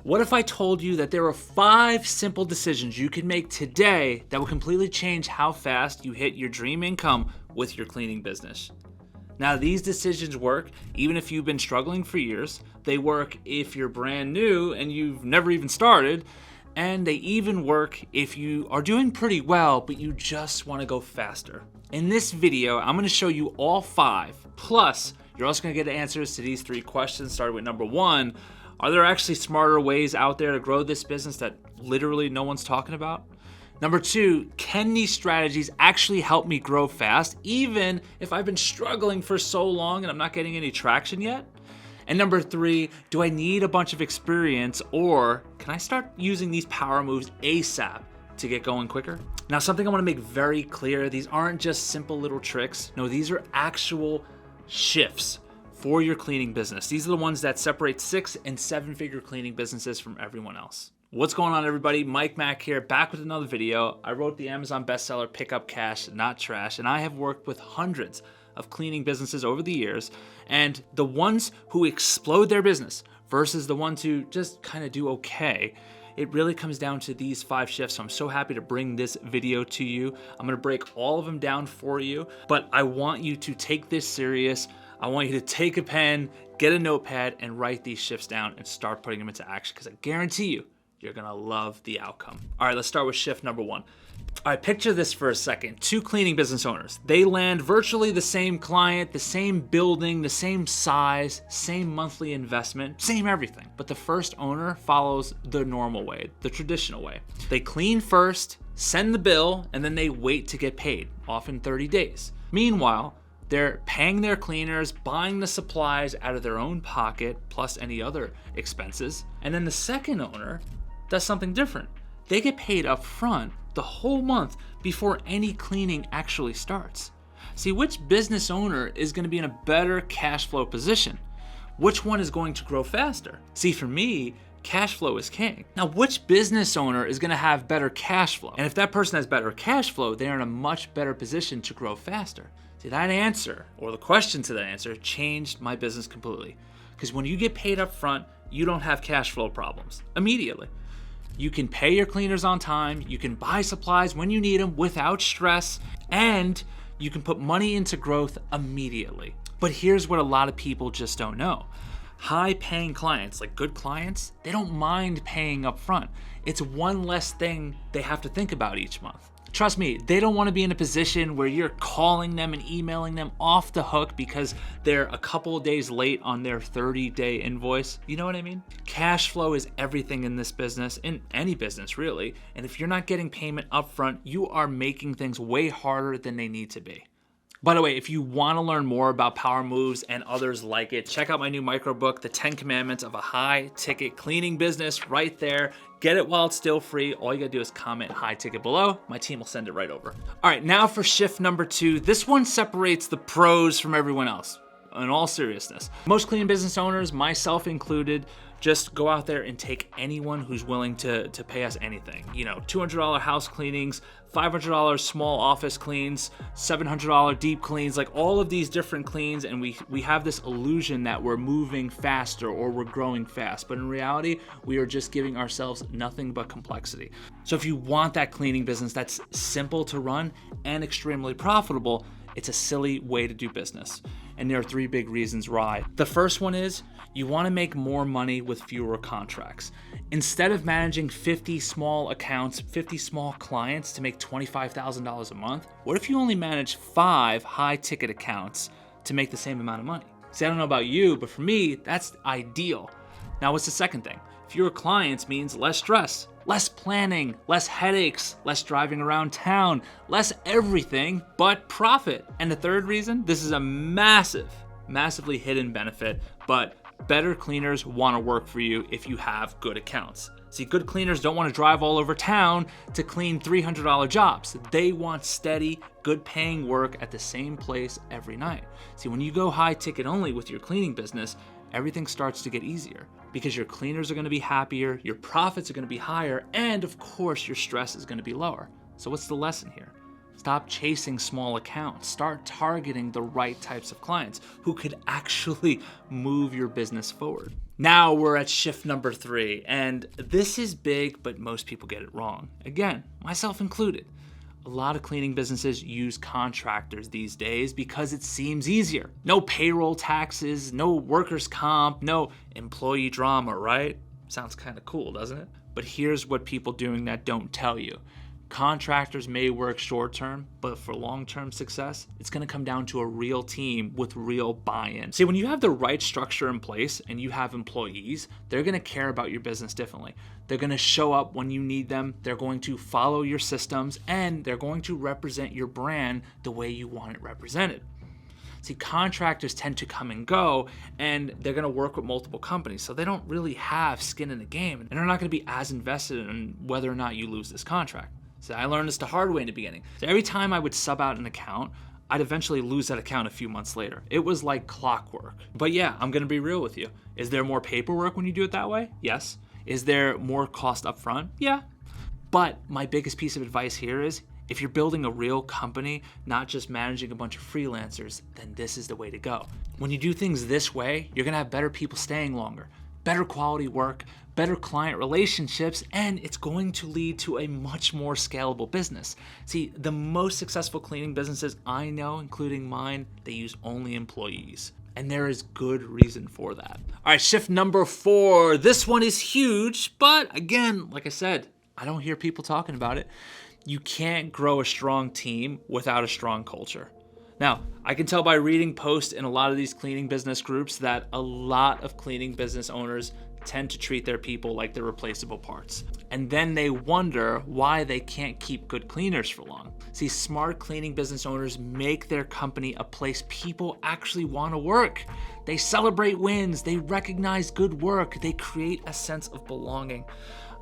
What if I told you that there are 5 simple decisions you can make today that will completely change how fast you hit your dream income with your cleaning business? Now, these decisions work even if you've been struggling for years. They work if you're brand new and you've never even started. And they even work if you are doing pretty well, but you just want to go faster. In this video, I'm going to show you all 5. Plus, you're also going to get answers to these 3 questions, starting with number 1. Are there actually smarter ways out there to grow this business that literally no one's talking about? Number 2, can these strategies actually help me grow fast, even if I've been struggling for so long and I'm not getting any traction yet? And number 3, do I need a bunch of experience, or can I start using these power moves ASAP to get going quicker? Now, something I want to make very clear, these aren't just simple little tricks. No, these are actual shifts for your cleaning business. These are the ones that separate 6- and 7-figure cleaning businesses from everyone else. What's going on, everybody? Mike Mack here, back with another video. I wrote the Amazon bestseller, Pick Up Cash, Not Trash, and I have worked with hundreds of cleaning businesses over the years, and the ones who explode their business versus the ones who just kind of do okay, it really comes down to these 5 shifts. So I'm so happy to bring this video to you. I'm gonna break all of them down for you, but I want you to take this serious. I want you to take a pen, get a notepad, and write these shifts down and start putting them into action, because I guarantee you're gonna love the outcome. All right, let's start with shift number 1. All right, picture this for a second. 2 cleaning business owners. They land virtually the same client, the same building, the same size, same monthly investment, same everything. But the first owner follows the normal way, the traditional way. They clean first, send the bill, and then they wait to get paid, often 30 days. Meanwhile, they're paying their cleaners, buying the supplies out of their own pocket, plus any other expenses. And then the second owner does something different. They get paid up front the whole month before any cleaning actually starts. See, which business owner is going to be in a better cash flow position? Which one is going to grow faster? See, for me, cash flow is king. Now, which business owner is going to have better cash flow? And if that person has better cash flow, they're in a much better position to grow faster. See, that answer, or the question to that answer, changed my business completely. Because when you get paid up front, you don't have cash flow problems immediately. You can pay your cleaners on time, you can buy supplies when you need them without stress, and you can put money into growth immediately. But here's what a lot of people just don't know. High-paying clients, like good clients, they don't mind paying up front. It's one less thing they have to think about each month. Trust me, they don't want to be in a position where you're calling them and emailing them off the hook because they're a couple of days late on their 30-day invoice. You know what I mean? Cash flow is everything in this business, in any business really. And if you're not getting payment upfront, you are making things way harder than they need to be. By the way, if you want to learn more about power moves and others like it, check out my new micro book, The 10 Commandments of a High Ticket Cleaning Business, right there. Get it while it's still free. All you gotta do is comment high ticket below. My team will send it right over. All right, now for shift number 2. This one separates the pros from everyone else. In all seriousness, most cleaning business owners, myself included, just go out there and take anyone who's willing to pay us anything. You know, $200 house cleanings, $500 small office cleans, $700 deep cleans, like all of these different cleans, and we have this illusion that we're moving faster or we're growing fast, but in reality, we are just giving ourselves nothing but complexity. So if you want that cleaning business that's simple to run and extremely profitable, it's a silly way to do business. And there are 3 big reasons why. The first one is you want to make more money with fewer contracts. Instead of managing 50 small accounts, 50 small clients to make $25,000 a month, what if you only manage 5 high-ticket accounts to make the same amount of money? See, I don't know about you, but for me, that's ideal. Now, what's the second thing? Fewer clients means less stress, less planning, less headaches, less driving around town, less everything but profit. And the third reason, this is a massively hidden benefit, but better cleaners want to work for you if you have good accounts. See, good cleaners don't want to drive all over town to clean $300 jobs. They want steady, good paying work at the same place every night. See, when you go high ticket only with your cleaning business, everything starts to get easier because your cleaners are going to be happier, your profits are going to be higher, and of course your stress is going to be lower. So what's the lesson here? Stop chasing small accounts. Start targeting the right types of clients who could actually move your business forward. Now we're at shift number 3, and this is big, but most people get it wrong. Again, myself included. A lot of cleaning businesses use contractors these days because it seems easier. No payroll taxes, no workers' comp, no employee drama, right? Sounds kind of cool, doesn't it? But here's what people doing that don't tell you. Contractors may work short term, but for long-term success, it's going to come down to a real team with real buy-in. See, when you have the right structure in place and you have employees, they're going to care about your business differently. They're going to show up when you need them. They're going to follow your systems, and they're going to represent your brand the way you want it represented. See, contractors tend to come and go, and they're going to work with multiple companies, so they don't really have skin in the game, and they're not going to be as invested in whether or not you lose this contract. So I learned this the hard way in the beginning. So every time I would sub out an account, I'd eventually lose that account a few months later. It was like clockwork. But yeah, I'm gonna be real with you. Is there more paperwork when you do it that way? Yes. Is there more cost up front? Yeah. But my biggest piece of advice here is, if you're building a real company, not just managing a bunch of freelancers, then this is the way to go. When you do things this way, you're gonna have better people staying longer, better quality work, better client relationships, and it's going to lead to a much more scalable business. See, the most successful cleaning businesses I know, including mine, they use only employees. And there is good reason for that. All right, shift number 4. This one is huge, but again, like I said, I don't hear people talking about it. You can't grow a strong team without a strong culture. Now, I can tell by reading posts in a lot of these cleaning business groups that a lot of cleaning business owners tend to treat their people like they're replaceable parts. And then they wonder why they can't keep good cleaners for long. See, smart cleaning business owners make their company a place people actually want to work. They celebrate wins, they recognize good work, they create a sense of belonging.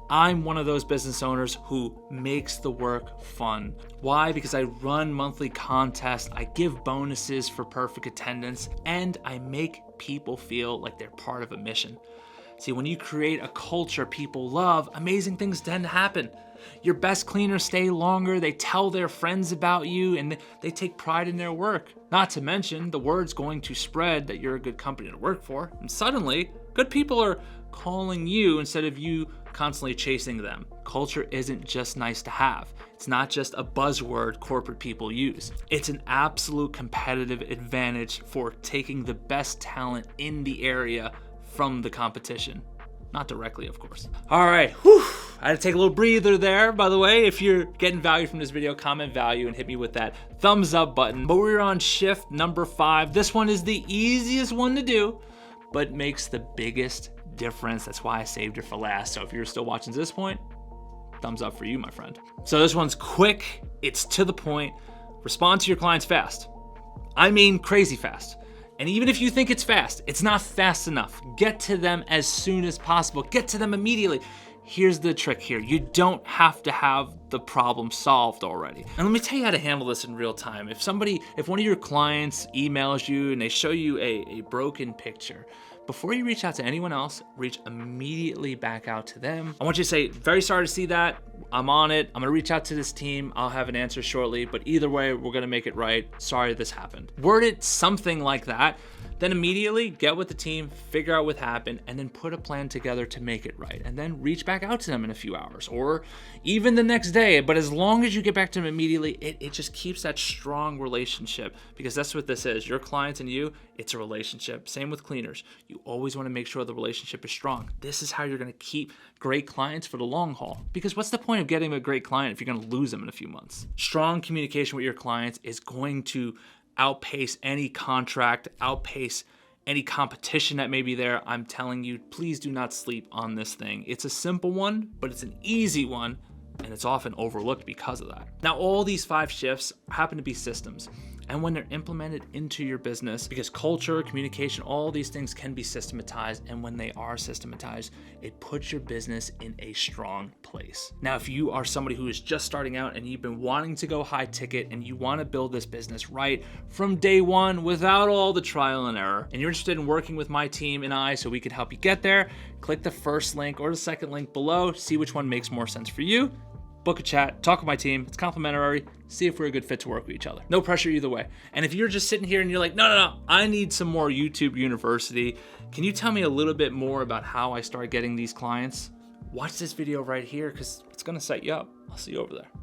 I'm one of those business owners who makes the work fun. Why? Because I run monthly contests, I give bonuses for perfect attendance, and I make people feel like they're part of a mission. See, when you create a culture people love, amazing things tend to happen. Your best cleaners stay longer, they tell their friends about you, and they take pride in their work. Not to mention, the word's going to spread that you're a good company to work for, and suddenly, good people are calling you instead of you constantly chasing them. Culture isn't just nice to have. It's not just a buzzword corporate people use. It's an absolute competitive advantage for taking the best talent in the area from the competition. Not directly, of course. All right, whew. I had to take a little breather there. By the way, if you're getting value from this video, comment value and hit me with that thumbs up button. But we're on shift number 5. This one is the easiest one to do, but makes the biggest difference. That's why I saved it for last. So if you're still watching to this point, thumbs up for you, my friend. So this one's quick, it's to the point. Respond to your clients fast. I mean crazy fast. And even if you think it's fast, it's not fast enough. Get to them as soon as possible. Get to them immediately. Here's the trick here. You don't have to have the problem solved already. And let me tell you how to handle this in real time. If one of your clients emails you and they show you a broken picture, before you reach out to anyone else, reach immediately back out to them. I want you to say, very sorry to see that. I'm on it. I'm gonna reach out to this team. I'll have an answer shortly, but either way, we're gonna make it right. Sorry this happened. Word it something like that. Then immediately get with the team, figure out what happened, and then put a plan together to make it right. And then reach back out to them in a few hours or even the next day. But as long as you get back to them immediately, it just keeps that strong relationship, because that's what this is. Your clients and you, it's a relationship. Same with cleaners. You always want to make sure the relationship is strong. This is how you're going to keep great clients for the long haul. Because what's the point of getting a great client if you're going to lose them in a few months? Strong communication with your clients is going to outpace any contract, outpace any competition that may be there. I'm telling you, please do not sleep on this thing. It's a simple one, but it's an easy one, and it's often overlooked because of that. Now, all these 5 shifts happen to be systems. And when they're implemented into your business, because culture, communication, all these things can be systematized, and when they are systematized, it puts your business in a strong place. Now, if you are somebody who is just starting out and you've been wanting to go high ticket and you want to build this business right from day one without all the trial and error, and you're interested in working with my team and I so we can help you get there, click the first link or the second link below, see which one makes more sense for you, book a chat, talk with my team. It's complimentary. See if we're a good fit to work with each other. No pressure either way. And if you're just sitting here and you're like, no, I need some more YouTube University. Can you tell me a little bit more about how I start getting these clients? Watch this video right here because it's going to set you up. I'll see you over there.